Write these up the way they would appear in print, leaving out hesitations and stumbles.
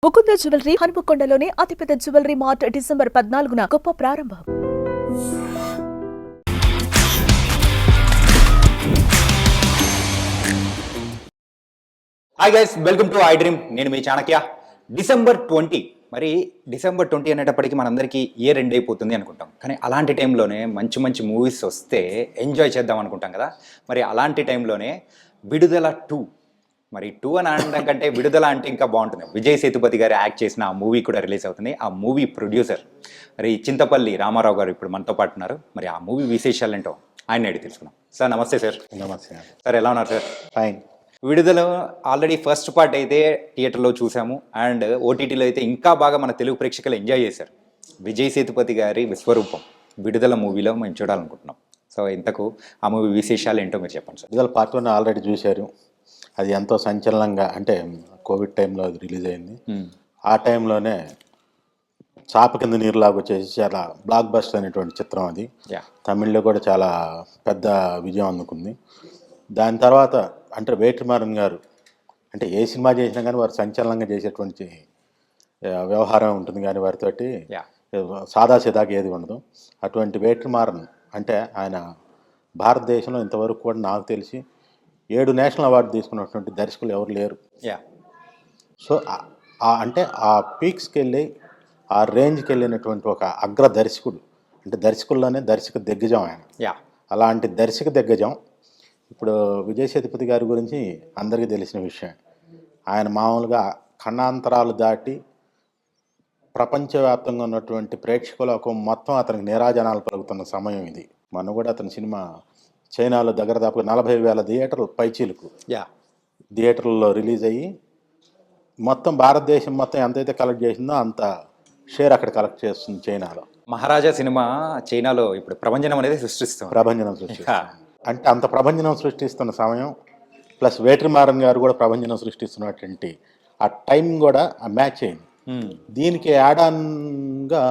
Mukunda jewellery హనుమకొండలోని అతిపెద్ద jewellery mart December 14న గొప్ప ప్రారంభం. Hi guys, welcome to I dream. నేను మీ చాణక్య. డిసెంబర్ 20 మరి డిసెంబర్ 20 అనేటప్పటికి మనందరికీ ఇయర్ ఎండ్ అయిపోతుంది అనుకుంటాం. కానీ అలాంటి టైంలోనే మంచి మంచి మూవీస్ వస్తే ఎంజాయ్ చేద్దాం అనుకుంటాం కదా. మరి అలాంటి టైంలోనే విడుదల 2, మరి 2 అని అనడం కంటే విడుదల అంటే ఇంకా బాగుంటుంది. విజయ్ సేతుపతి గారు యాక్ట్ చేసిన ఆ మూవీ కూడా రిలీజ్ అవుతుంది. ఆ మూవీ ప్రొడ్యూసర్ మరి చింతపల్లి రామారావు గారు ఇప్పుడు మనతో పాటు ఉన్నారు. మరి ఆ మూవీ విశేషాలు ఏంటో ఆయన అడిగి తెలుసుకున్నాం. సార్ నమస్తే. సార్ నమస్తే సార్, ఎలా ఉన్నారు సార్? ఫైన్. విడుదల ఆల్రెడీ ఫస్ట్ పార్ట్ అయితే థియేటర్లో చూసాము, అండ్ ఓటీటీలో అయితే ఇంకా బాగా మన తెలుగు ప్రేక్షకులు ఎంజాయ్ చేశారు. విజయ్ సేతుపతి గారి విశ్వరూపం విడుదల మూవీలో మేము చూడాలనుకుంటున్నాం. సో ఇంతకు ఆ మూవీ విశేషాలు ఏంటో మీరు చెప్పండి సార్. విడుదల పార్ట్ 1 ఆల్రెడీ చూశారు. అది ఎంతో సంచలనంగా, అంటే కోవిడ్ టైంలో అది రిలీజ్ అయింది. ఆ టైంలోనే చాప కింద నీరులాగా వచ్చేసి చాలా బ్లాక్ బస్టర్ అనేటువంటి చిత్రం అది. తమిళ్లో కూడా చాలా పెద్ద విజయం అందుకుంది. దాని తర్వాత అంటే వేట్రిమారన్ గారు అంటే ఏ సినిమా చేసినా కానీ వారు సంచలనంగా చేసేటువంటి వ్యవహారం ఉంటుంది, కానీ వారితోటి సాదాసీదాగా ఏది ఉండదు. అటువంటి వేట్రిమారన్ అంటే ఆయన భారతదేశంలో ఇంతవరకు కూడా నాకు తెలిసి 7 నేషనల్ అవార్డు తీసుకున్నటువంటి దర్శకులు ఎవరు లేరు. సో అంటే ఆ పీక్స్కి వెళ్ళి ఆ రేంజ్కి వెళ్ళినటువంటి ఒక అగ్ర దర్శకుడు, అంటే దర్శకుల్లోనే దర్శక దిగ్గజం ఆయన. అలాంటి దర్శక దిగ్గజం ఇప్పుడు విజయ్ సేతుపతి గారి గురించి అందరికీ తెలిసిన విషయం. ఆయన మామూలుగా ఖండాంతరాలు దాటి ప్రపంచవ్యాప్తంగా ఉన్నటువంటి ప్రేక్షకులకు మొత్తం అతనికి నీరాజనాలు పలుకుతున్న సమయం ఇది. మొన్న కూడా అతని సినిమా చైనాలో దగ్గర దాపు 40,000 థియేటర్లు పైచీలకు థియేటర్లలో రిలీజ్ అయ్యి మొత్తం భారతదేశం మొత్తం ఎంతైతే కలెక్ట్ చేసిందో అంత షేర్ అక్కడ కలెక్ట్ చేస్తుంది చైనాలో. మహారాజా సినిమా చైనాలో ఇప్పుడు ప్రభంజనం అనేది ప్రభంజనం సృష్టిస్తుంది. అంటే అంత ప్రభంజనం సృష్టిస్తున్న సమయం ప్లస్ వేట్రిమారన్ గారు కూడా ప్రభంజనం సృష్టిస్తున్నటువంటి ఆ టైం కూడా మ్యాచ్ అయింది. దీనికి యాడాన్గా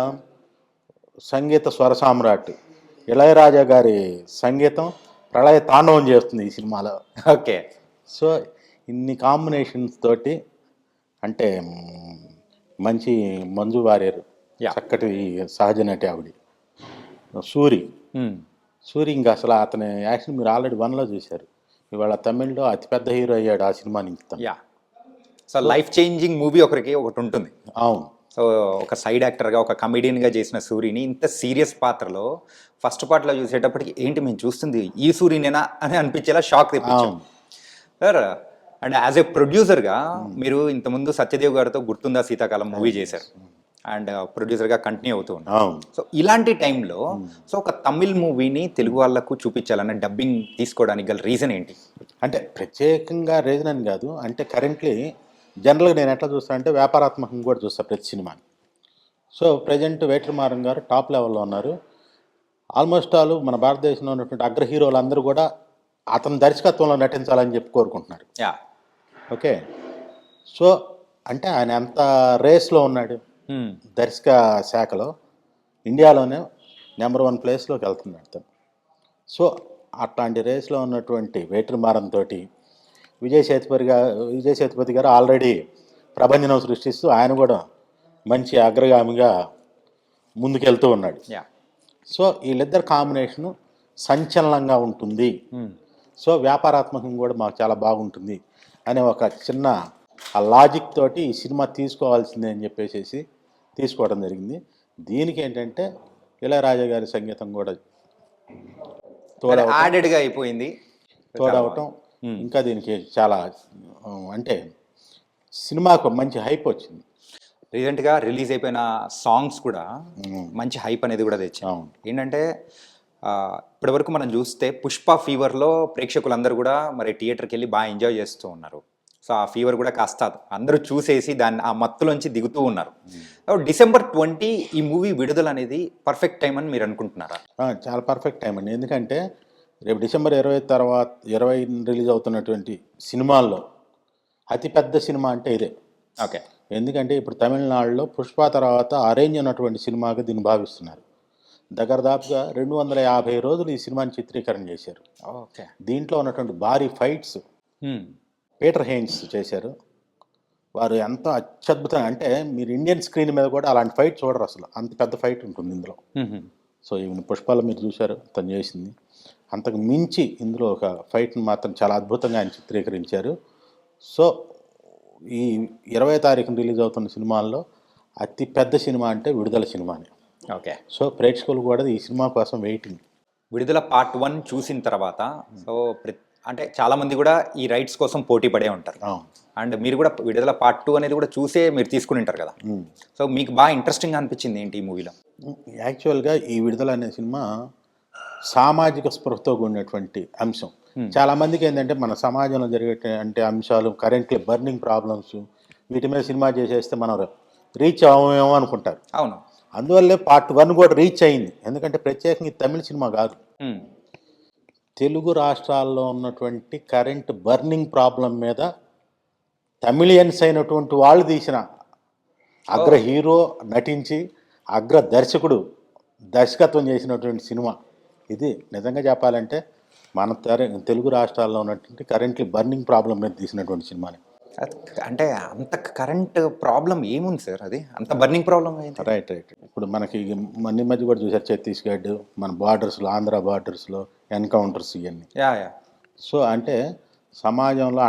సంగీత స్వర సామ్రాట్ ఇళయరాజా గారి సంగీతం ప్రళయ తాండవం చేస్తుంది ఈ సినిమాలో. ఓకే. సో ఇన్ని కాంబినేషన్స్ తోటి, అంటే మంచి మంజు వారియర్, చక్కటి సహజ నటి ఆవిడ సూరి ఇంకా అసలు అతని యాక్షన్ మీరు ఆల్రెడీ 1లో చూశారు. ఇవాళ తమిళ్లో అతిపెద్ద హీరో అయ్యాడు ఆ సినిమా నుంచి. సో లైఫ్ చేంజింగ్ మూవీ ఒకటి ఉంటుంది. అవును. సో ఒక సైడ్ యాక్టర్గా, ఒక కమెడియన్గా చేసిన సూరిని ఇంత సీరియస్ పాత్రలో ఫస్ట్ పార్ట్లో చూసేటప్పటికి ఏంటి మేము చూస్తుంది ఈ సూరినేనా అని అనిపించేలా షాక్ తెప్పించాం సార్. అండ్ యాజ్ ఏ ప్రొడ్యూసర్గా మీరు ఇంతకుముందు సత్యదేవ్ గారితో గుర్తుందా శీతాకాలం మూవీ చేశారు, అండ్ ప్రొడ్యూసర్గా కంటిన్యూ అవుతూ ఉన్నాం. సో ఇలాంటి టైంలో సో ఒక తమిళ్ మూవీని తెలుగు వాళ్ళకు చూపించాలన్న డబ్బింగ్ తీసుకోవడానికి గల రీజన్ ఏంటి? అంటే ప్రత్యేకంగా రీజన్ అని కాదు, అంటే కరెంట్లీ జనరల్గా నేను ఎట్లా చూస్తాను అంటే వ్యాపారాత్మకంగా కూడా చూస్తాను ప్రతి సినిమాని. సో ప్రజెంట్ వేట్రిమారన్ గారు టాప్ లెవెల్లో ఉన్నారు. ఆల్మోస్ట్ ఆల్ మన భారతదేశంలో ఉన్నటువంటి అగ్ర హీరోలు అందరూ కూడా అతని దర్శకత్వంలో నటించాలని చెప్పి కోరుకుంటున్నారు. ఓకే. సో అంటే ఆయన ఎంత రేస్లో ఉన్నాడు దర్శక శాఖలో, ఇండియాలోనే నెంబర్ 1 ప్లేస్లోకి వెళ్తున్నాడు తను. సో అట్లాంటి రేస్లో ఉన్నటువంటి వేట్రిమారన్ తోటి విజయ్ సేతుపతి గారు ఆల్రెడీ ప్రభంజనం సృష్టిస్తూ ఆయన కూడా మంచి అగ్రగామిగా ముందుకెళ్తూ ఉన్నాడు. సో వీళ్ళిద్దరు కాంబినేషను సంచలనంగా ఉంటుంది. సో వ్యాపారాత్మకంగా కూడా మాకు చాలా బాగుంటుంది అనే ఒక చిన్న ఆ లాజిక్ తోటి ఈ సినిమా తీసుకోవాల్సిందే అని చెప్పేసి తీసుకోవడం జరిగింది. దీనికి ఏంటంటే ఇళయరాజా గారి సంగీతం కూడా యాడెడ్గా అయిపోయింది, తోడవటం ఇంకా దీనికి చాలా అంటే సినిమాకు మంచి హైప్ వచ్చింది. రీసెంట్గా రిలీజ్ అయిపోయిన సాంగ్స్ కూడా మంచి హైప్ అనేది కూడా తెచ్చాం. ఏంటంటే ఇప్పటివరకు మనం చూస్తే పుష్ప ఫీవర్లో ప్రేక్షకులందరూ కూడా మరి థియేటర్కి వెళ్ళి బాగా ఎంజాయ్ చేస్తూ ఉన్నారు. సో ఆ ఫీవర్ కూడా కాస్త అందరూ చూసేసి దాన్ని ఆ మత్తులోంచి దిగుతూ ఉన్నారు. డిసెంబర్ 20 ఈ మూవీ విడుదల అనేది పర్ఫెక్ట్ టైం అని మీరు అనుకుంటున్నారా? చాలా పర్ఫెక్ట్ టైం అండి. ఎందుకంటే రేపు డిసెంబర్ 20 రిలీజ్ అవుతున్నటువంటి సినిమాల్లో అతిపెద్ద సినిమా అంటే ఇదే. ఓకే. ఎందుకంటే ఇప్పుడు తమిళనాడులో పుష్ప తర్వాత అరేంజ్ ఉన్నటువంటి సినిమాగా దీన్ని భావిస్తున్నారు. దాపుగా 250 రోజులు ఈ సినిమాని చిత్రీకరణ చేశారు. ఓకే. దీంట్లో ఉన్నటువంటి భారీ ఫైట్స్ పీటర్ హెయిన్స్ చేశారు. వారు ఎంతో అత్యద్భుతంగా, అంటే మీరు ఇండియన్ స్క్రీన్ మీద కూడా అలాంటి ఫైట్ చూడరు అసలు, అంత పెద్ద ఫైట్ ఉంటుంది ఇందులో. సో ఈవెన్ పుష్పాలు మీరు చూశారు తను చేసింది, అంతకు మించి ఇందులో ఒక ఫైట్ని మాత్రం చాలా అద్భుతంగా ఆయన చిత్రీకరించారు. సో ఈ 20వ తారీఖున రిలీజ్ అవుతున్న సినిమాల్లో అతి పెద్ద సినిమా అంటే విడుదల సినిమానే. ఓకే. సో ప్రేక్షకులు కూడా ఈ సినిమా కోసం వెయిటింగ్. విడుదల పార్ట్ 1 చూసిన తర్వాత సో అంటే చాలా మంది కూడా ఈ రైట్స్ కోసం పోటీ పడే ఉంటారు. అండ్ మీరు కూడా విడుదల పార్ట్ 2 అనేది కూడా చూసే మీరు తీసుకుని ఉంటారు కదా. సో మీకు బాగా ఇంట్రెస్టింగ్ అనిపించింది ఏంటి ఈ మూవీలో? యాక్చువల్గా ఈ విడుదల అనే సినిమా సామాజిక స్పృహతో కూడినటువంటి అంశం. చాలా మందికి ఏంటంటే మన సమాజంలో జరిగే అంశాలు, కరెంట్లీ బర్నింగ్ ప్రాబ్లమ్స్, వీటి మీద సినిమా చేసేస్తే మనం రీచ్ అవ్వమేమో అనుకుంటారు. అవును. అందువల్లే పార్ట్ 1 కూడా రీచ్ అయింది. ఎందుకంటే ప్రత్యేకంగా తమిళ సినిమా కాదు, తెలుగు రాష్ట్రాల్లో ఉన్నటువంటి కరెంట్ బర్నింగ్ ప్రాబ్లం మీద తమిళియన్స్ అయినటువంటి వాళ్ళు తీసిన అగ్ర హీరో నటించి అగ్ర దర్శకుడు దర్శకత్వం చేసినటువంటి సినిమా ఇది. నిజంగా చెప్పాలంటే మన తెలుగు రాష్ట్రాల్లో ఉన్నటువంటి కరెంట్లీ బర్నింగ్ ప్రాబ్లం మీద తీసినటువంటి సినిమాని. అంటే అంత కరెంట్ ప్రాబ్లం ఏముంది సార్? అది అంత బర్నింగ్ ప్రాబ్లం? రైట్. ఇప్పుడు మనకి మన మధ్య కూడా చూసారు, ఛత్తీస్గఢ్ మన బార్డర్స్లో, ఆంధ్ర బార్డర్స్లో ఎన్కౌంటర్స్ ఇవన్నీ. సో అంటే సమాజంలో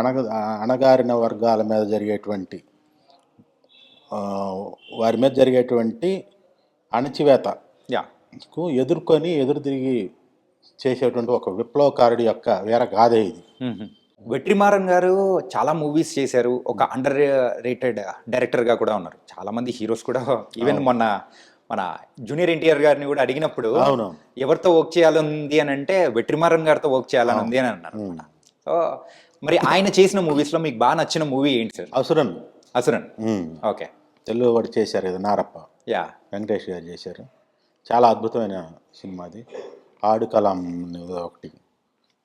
అణగారిన వర్గాల మీద జరిగేటువంటి వారి మీద జరిగేటువంటి అణచివేతకు ఎదురు తిరిగి చేసేటువంటి ఒక విప్లవకారుడి యొక్క వేర గాథే ఇది. వెట్రిమారన్ గారు చాలా మూవీస్ చేశారు, ఒక అండర్ రేటెడ్ డైరెక్టర్గా కూడా ఉన్నారు. చాలా మంది హీరోస్ కూడా, ఈవెన్ మొన్న మన జూనియర్ ఎన్టీఆర్ గారిని కూడా అడిగినప్పుడు ఎవరితో వర్క్ చేయాలని అని అంటే వెట్రిమారన్ గారితో వర్క్ చేయాలని ఉంది అని అన్నారు. సో మరి ఆయన చేసిన మూవీస్లో మీకు బాగా నచ్చిన మూవీ ఏంటి సార్? అసురన్. ఓకే. తెలుగు వాడు చేశారు కదా, నారప్ప, వెంకటేష్ గారు చేశారు. చాలా అద్భుతమైన సినిమా అది. ఆడు కలాం ఒకటి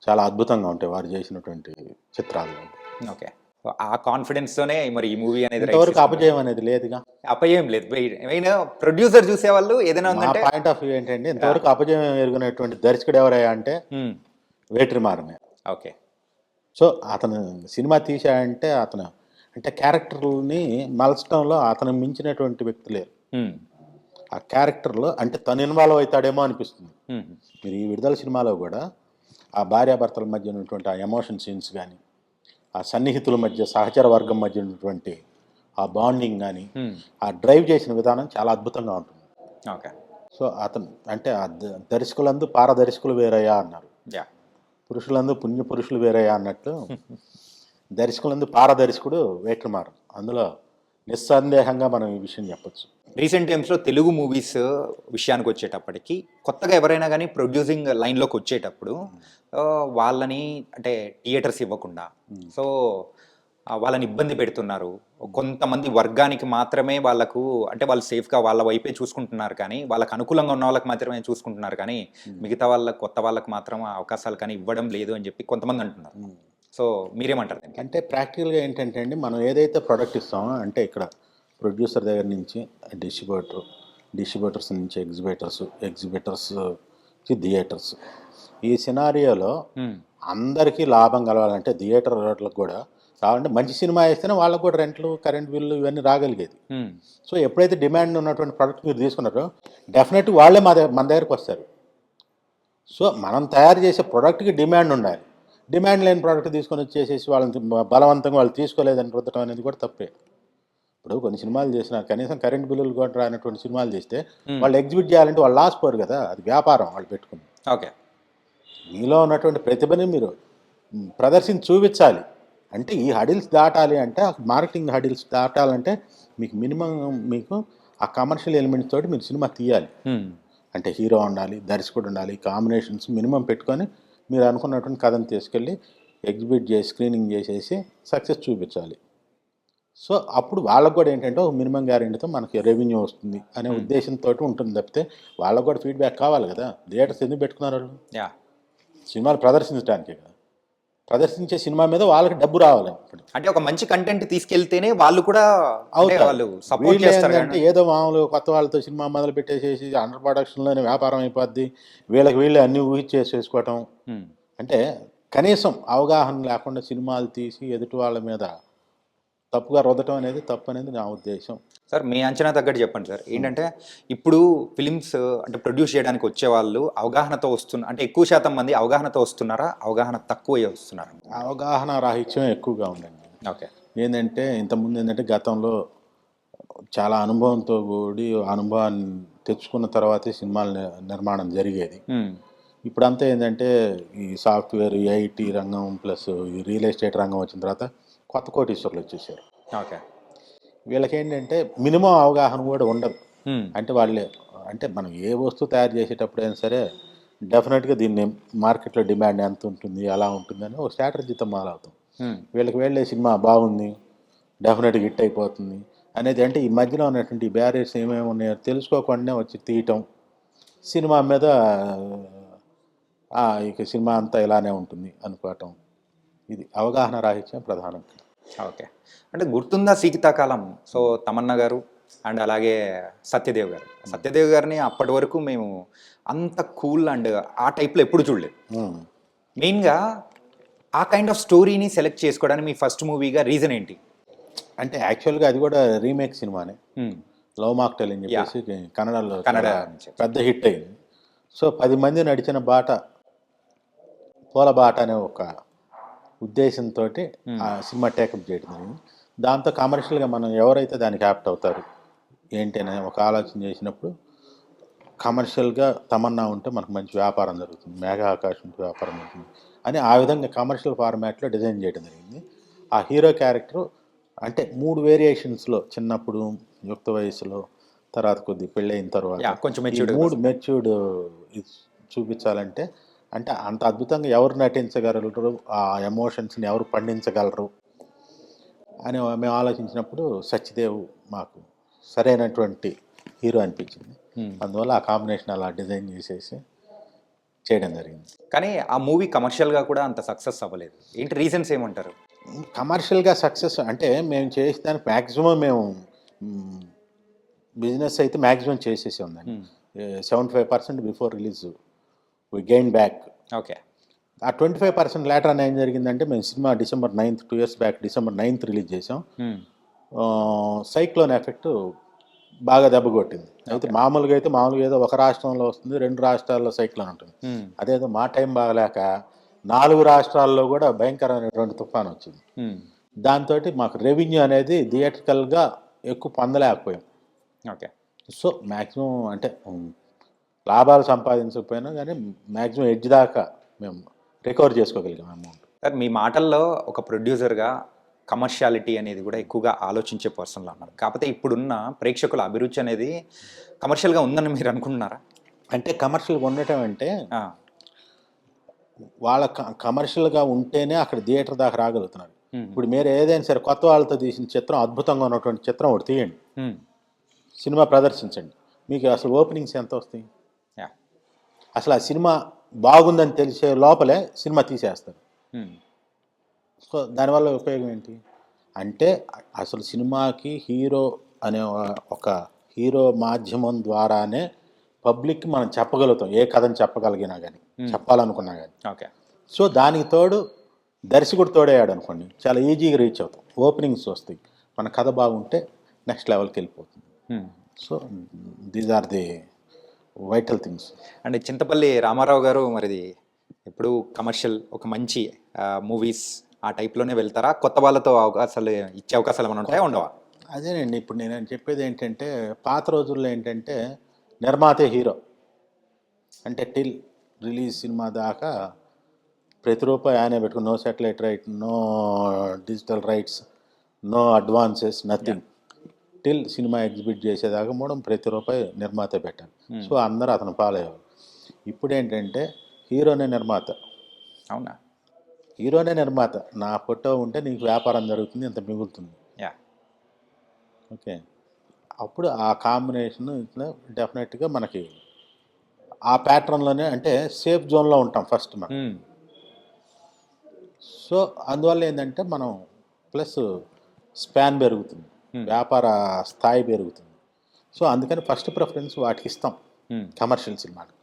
చాలా అద్భుతంగా ఉంటాయి వారు చేసినటువంటి చిత్రాల్లో. ఓకే. ఆ కాన్ఫిడెన్స్ తోనే మరి ఈ మూవీ అనేది ఇంతవరకు అపజయం అనేది లేదుగా. అపజయం లేదు. ప్రొడ్యూసర్ చూసేవాళ్ళు ఏదైనా ఉందంటే పాయింట్ ఆఫ్ వ్యూ ఏంటంటే ఇంతవరకు అపజయం ఎరుగునటువంటి దర్శకుడు ఎవరయ్యా అంటే వెట్రిమారనే. ఓకే. సో అతను సినిమా తీశాడంటే అతను అంటే క్యారెక్టర్ని మలచడంలో అతను మించినటువంటి వ్యక్తి లేరు. ఆ క్యారెక్టర్లో అంటే తను ఇన్వాల్వ్ అవుతాడేమో అనిపిస్తుంది. మీరు ఈ విడుదల సినిమాలో కూడా ఆ భార్యాభర్తల మధ్య ఉన్నటువంటి ఆ ఎమోషన్ సీన్స్ కానీ, ఆ సన్నిహితుల మధ్య, సహచర వర్గం మధ్య ఉన్నటువంటి ఆ బాండింగ్ కానీ, ఆ డ్రైవ్ చేసిన విధానం చాలా అద్భుతంగా ఉంటుంది. ఓకే. సో అతను అంటే ఆ దర్శకులందు పారదర్శకులు వేరయ్యా అన్నారు, పురుషులందు పుణ్య పురుషులు వేరయ్యా అన్నట్టు దర్శకులందు పారదర్శకుడు వెట్రిమారన్. అందులో నిస్సందేహంగా మనం ఈ విషయం చెప్పచ్చు. రీసెంట్ టైమ్స్లో తెలుగు మూవీస్ విషయానికి వచ్చేటప్పటికి కొత్తగా ఎవరైనా కానీ ప్రొడ్యూసింగ్ లైన్లోకి వచ్చేటప్పుడు వాళ్ళని అంటే థియేటర్స్ ఇవ్వకుండా సో వాళ్ళని ఇబ్బంది పెడుతున్నారు. కొంతమంది వర్గానికి మాత్రమే వాళ్ళకు అంటే వాళ్ళు సేఫ్గా వాళ్ళ వైపే చూసుకుంటున్నారు, కానీ వాళ్ళకు అనుకూలంగా ఉన్న వాళ్ళకి మాత్రమే చూసుకుంటున్నారు, కానీ మిగతా వాళ్ళకి కొత్త వాళ్ళకి మాత్రం అవకాశాలు కానీ ఇవ్వడం లేదు అని చెప్పి కొంతమంది అంటున్నారు. సో మీరేమంటారు? అంటే ప్రాక్టికల్గా ఏంటంటే అండి, మనం ఏదైతే ప్రోడక్ట్ ఇస్తామో అంటే ఇక్కడ ప్రొడ్యూసర్ దగ్గర నుంచి డిస్ట్రిబ్యూటర్స్ నుంచి ఎగ్జిబిటర్స్ థియేటర్స్, ఈ సినారియోలో అందరికీ లాభం కలవాలంటే థియేటర్లకు కూడా కావాలంటే మంచి సినిమా వేస్తేనే వాళ్ళకు కూడా రెంట్లు, కరెంట్ బిల్లు ఇవన్నీ రాగలిగేది. సో ఎప్పుడైతే డిమాండ్ ఉన్నటువంటి ప్రోడక్ట్ మీరు తీసుకున్నారో డెఫినెట్గా వాళ్ళే మన దగ్గరకు వస్తారు. సో మనం తయారు చేసే ప్రోడక్ట్కి డిమాండ్ ఉండాలి. డిమాండ్ లేని ప్రోడక్ట్ తీసుకొని వచ్చేసేసి వాళ్ళని బలవంతంగా వాళ్ళు తీసుకోలేదని రుద్దడం అనేది కూడా తప్పే. ఇప్పుడు కొన్ని సినిమాలు చేసినా కనీసం కరెంట్ బిల్లులు కూడా రానటువంటి సినిమాలు చేస్తే వాళ్ళు ఎగ్జిబిట్ చేయాలంటే వాళ్ళు లాస్ పోరు కదా, అది వ్యాపారం వాళ్ళు పెట్టుకుని. ఓకే. మీలో ఉన్నటువంటి ప్రతిభని మీరు ప్రదర్శించి చూపించాలి. అంటే ఈ హడిల్స్ దాటాలి అంటే, మార్కెటింగ్ హడిల్స్ దాటాలంటే మీకు మినిమం మీకు ఆ కమర్షియల్ ఎలిమెంట్స్ తోటి మీరు సినిమా తీయాలి. అంటే హీరో ఉండాలి, దర్శకుడు ఉండాలి, కాంబినేషన్స్ మినిమం పెట్టుకొని మీరు అనుకున్నటువంటి కథను తీసుకెళ్ళి ఎగ్జిబిట్ చేసి స్క్రీనింగ్ చేసేసి సక్సెస్ చూపించాలి. సో అప్పుడు వాళ్ళకు కూడా ఏంటంటే ఒక మినిమం గ్యారెంటీతో మనకి రెవెన్యూ వస్తుంది అనే ఉద్దేశంతో ఉంటుంది తప్పితే వాళ్ళకు కూడా ఫీడ్బ్యాక్ కావాలి కదా. థియేటర్స్ ఎందుకు పెట్టుకున్నారు వాళ్ళు? సినిమాలు ప్రదర్శించడానికే కదా. ప్రదర్శించే సినిమా మీద వాళ్ళకి డబ్బు రావాలి. అంటే ఒక మంచి కంటెంట్ తీసుకెళ్తేనే వాళ్ళు కూడా సపోర్ట్ చేస్తారు. అంటే ఏదో మామూలు కొత్త వాళ్ళతో సినిమా మొదలు పెట్టేసేసి అండర్ ప్రొడక్షన్లోనే వ్యాపారం అయిపోద్ది, వీళ్ళే అన్ని ఊహించేసుకోవటం. అంటే కనీసం అవగాహన లేకుండా సినిమాలు తీసి ఎదుటి వాళ్ళ మీద తప్పుగా రుద్దటం అనేది తప్పు అనేది నా ఉద్దేశం. సార్ మీ అంచనా తగ్గట్టు చెప్పండి సార్. ఏంటంటే ఇప్పుడు ఫిలిమ్స్ అంటే ప్రొడ్యూస్ చేయడానికి వచ్చే వాళ్ళు అవగాహనతో అంటే ఎక్కువ శాతం మంది అవగాహనతో వస్తున్నారా, అవగాహన తక్కువ వస్తున్నారా? అవగాహన రాహిత్యం ఎక్కువగా ఉందండి. ఓకే. ఏంటంటే ఇంతకుముందు ఏంటంటే గతంలో చాలా అనుభవంతో కూడి అనుభవాన్ని తెచ్చుకున్న తర్వాతే సినిమాల నిర్మాణం జరిగేది. ఇప్పుడంతా ఏంటంటే ఈ సాఫ్ట్వేర్, ఈ ఐటీ రంగం ప్లస్ ఈ రియల్ ఎస్టేట్ రంగం వచ్చిన తర్వాత కొత్త కోటీశ్వరులు వచ్చేసారు. ఓకే. వీళ్ళకి ఏంటంటే మినిమం అవగాహన కూడా ఉండదు. అంటే వాళ్ళే అంటే మనం ఏ వస్తువు తయారు చేసేటప్పుడైనా సరే డెఫినెట్గా దీన్ని మార్కెట్లో డిమాండ్ ఎంత ఉంటుంది, ఎలా ఉంటుందని ఒక స్ట్రాటజీతో మొదలవుతాం. వీళ్ళకి వెళ్ళే సినిమా బాగుంది, డెఫినెట్గా హిట్ అయిపోతుంది అనేది, అంటే ఈ మధ్యలో ఉన్నటువంటి బ్యారియర్స్ ఏమేమి ఉన్నాయో తెలుసుకోకుండానే వచ్చి తీయటం, సినిమా మీద ఇక సినిమా అంతా ఇలానే ఉంటుంది అనుకోవటం, ఇది అవగాహన రాహిత్యం ప్రధానం. ఓకే. అంటే గుర్తుందా సీతాకాలం? సో తమన్నా గారు అండ్ అలాగే సత్యదేవ్ గారిని అప్పటి వరకు మేము అంత కూల్ అండ్ ఆ టైప్లో ఎప్పుడు చూడలేదు. మెయిన్గా ఆ కైండ్ ఆఫ్ స్టోరీని సెలెక్ట్ చేసుకోవడానికి మీ ఫస్ట్ మూవీగా రీజన్ ఏంటి? అంటే యాక్చువల్గా అది కూడా రీమేక్ సినిమానే, లవ్ మాక్టెల్ అని చెప్పేసి కన్నడ పెద్ద హిట్ అయింది. సో 10 మంది నడిచిన బాట పూల బాట అనే ఒక ఉద్దేశంతో ఆ సినిమా టేకప్ చేయడం జరిగింది. దాంతో కమర్షియల్గా మనం ఎవరైతే దానికి యాప్ట్ అవుతారు ఏంటి అనే ఒక ఆలోచన చేసినప్పుడు కమర్షియల్గా తమన్నా ఉంటే మనకు మంచి వ్యాపారం జరుగుతుంది, మేఘా ఆకాశ్ ఉంటే వ్యాపారం జరుగుతుంది అని ఆ విధంగా కమర్షియల్ ఫార్మాట్లో డిజైన్ చేయడం జరిగింది. ఆ హీరో క్యారెక్టరు అంటే 3 వేరియేషన్స్లో, చిన్నప్పుడు, యుక్త వయసులో, తర్వాత కొద్ది పెళ్ళైన తర్వాత కొంచెం 3 మెచ్యూర్డ్ చూపించాలంటే అంటే అంత అద్భుతంగా ఎవరు నటించగలరు, ఆ ఎమోషన్స్ని ఎవరు పండించగలరు అని మేము ఆలోచించినప్పుడు సత్యదేవ్ మాకు సరైనటువంటి హీరో అనిపించింది. అందువల్ల ఆ కాంబినేషన్ అలా డిజైన్ చేసేసి చేయడం జరిగింది. కానీ ఆ మూవీ కమర్షియల్గా కూడా అంత సక్సెస్ అవ్వలేదు. ఏంటి రీజన్స్ ఏమంటారు? కమర్షియల్గా సక్సెస్ అంటే మేము చేసేదానికి మ్యాక్సిమం మేము బిజినెస్ అయితే మ్యాక్సిమం చేసేసి ఉందండి. 75% బిఫోర్ రిలీజ్ వి గెయిన్ బ్యాక్. ఓకే. ఆ 25% లేటర్ అని ఏం జరిగిందంటే, మేము cinema December 9th 2 years back December 9th release చేసాం. సైక్లోన్ ఎఫెక్ట్ బాగా దెబ్బ కొట్టింది. అయితే మామూలుగా ఏదో ఒక రాష్ట్రంలో వస్తుంది, 2 రాష్ట్రాల్లో సైక్లోన్ ఉంటుంది. అదేదో మా టైం బాగలేక 4 రాష్ట్రాల్లో కూడా భయంకరమైనటువంటి తుఫాను వచ్చింది. దాంతో మాకు రెవెన్యూ అనేది థియేట్రికల్గా ఎక్కువ పొందలేకపోయాం. ఓకే. సో మ్యాక్సిమం అంటే లాభాలు సంపాదించకపోయినా కానీ మ్యాక్సిమం ఎడ్జ్ దాకా మేము రికవర్ చేసుకోగలిగాం అమౌంట్. సార్ మీ మాటల్లో ఒక ప్రొడ్యూసర్గా కమర్షియాలిటీ అనేది కూడా ఎక్కువగా ఆలోచించే పర్సన్లో అన్నారు. కాకపోతే ఇప్పుడున్న ప్రేక్షకుల అభిరుచి అనేది కమర్షియల్గా ఉందని మీరు అనుకుంటున్నారా? అంటే కమర్షియల్గా ఉండటం అంటే వాళ్ళ కమర్షియల్గా ఉంటేనే అక్కడ థియేటర్ దాకా రాగలుగుతున్నారు. ఇప్పుడు మీరు ఏదైనా సరే కొత్త వాళ్ళతో తీసిన చిత్రం, అద్భుతంగా ఉన్నటువంటి చిత్రం ఒకటి తీయండి, సినిమా ప్రదర్శించండి, మీకు అసలు ఓపెనింగ్స్ ఎంత వస్తాయి? అసలు ఆ సినిమా బాగుందని తెలిసే లోపలే సినిమా తీసేస్తారు. సో దానివల్ల ఉపయోగం ఏంటి అంటే, అసలు సినిమాకి హీరో అనే ఒక హీరో మాధ్యమం ద్వారానే పబ్లిక్కి మనం చెప్పగలుగుతాం, ఏ కథని చెప్పగలిగినా కానీ, చెప్పాలనుకున్నా కానీ. ఓకే. సో దానికి తోడు దర్శకుడు తోడయ్యాడు అనుకోండి, చాలా ఈజీగా రీచ్ అవుతాం, ఓపెనింగ్స్ వస్తాయి, మన కథ బాగుంటే నెక్స్ట్ లెవెల్కి వెళ్ళిపోతుంది. So these are the vital things. And Chintapalli Ramarao గారు మరిది ఇప్పుడు కమర్షియల్ ఒక మంచి మూవీస్ ఆ టైప్లోనే వెళ్తారా? కొత్త వాళ్ళతో అవకాశాలు ఇచ్చే అవకాశాలు ఏమైనా ఉంటాయా, ఉండవా? అదేనండి, ఇప్పుడు నేను చెప్పేది ఏంటంటే, పాత రోజుల్లో ఏంటంటే నిర్మాతే హీరో అంటే టిల్ రిలీజ్ సినిమా దాకా ప్రతి రూపాయి ఆయనే పెట్టుకుని, no satellite right, no digital rights, no advances, nothing. Till cinema exhibit చేసేదాకా కూడా ప్రతి రూపాయి నిర్మాత పెట్టాలి. సో అందరూ అతను పాలయ్యేవారు. ఇప్పుడు ఏంటంటే హీరోనే నిర్మాత. అవునా? హీరోనే నిర్మాత, నా ఫోటో ఉంటే నీకు వ్యాపారం జరుగుతుంది, ఇంత మిగులుతుంది. ఓకే. అప్పుడు ఆ కాంబినేషన్ ఇట్లా డెఫినెట్గా మనకి ఆ ప్యాటర్న్లోనే అంటే సేఫ్ జోన్లో ఉంటాం ఫస్ట్ మనం. సో అందువల్ల ఏంటంటే మనం ప్లస్ స్పాన్ పెరుగుతుంది, వ్యాపార స్థాయి పెరుగుతుంది. సో అందుకని ఫస్ట్ ప్రిఫరెన్స్ వాటికి ఇస్తాం, కమర్షియల్ సినిమాకి.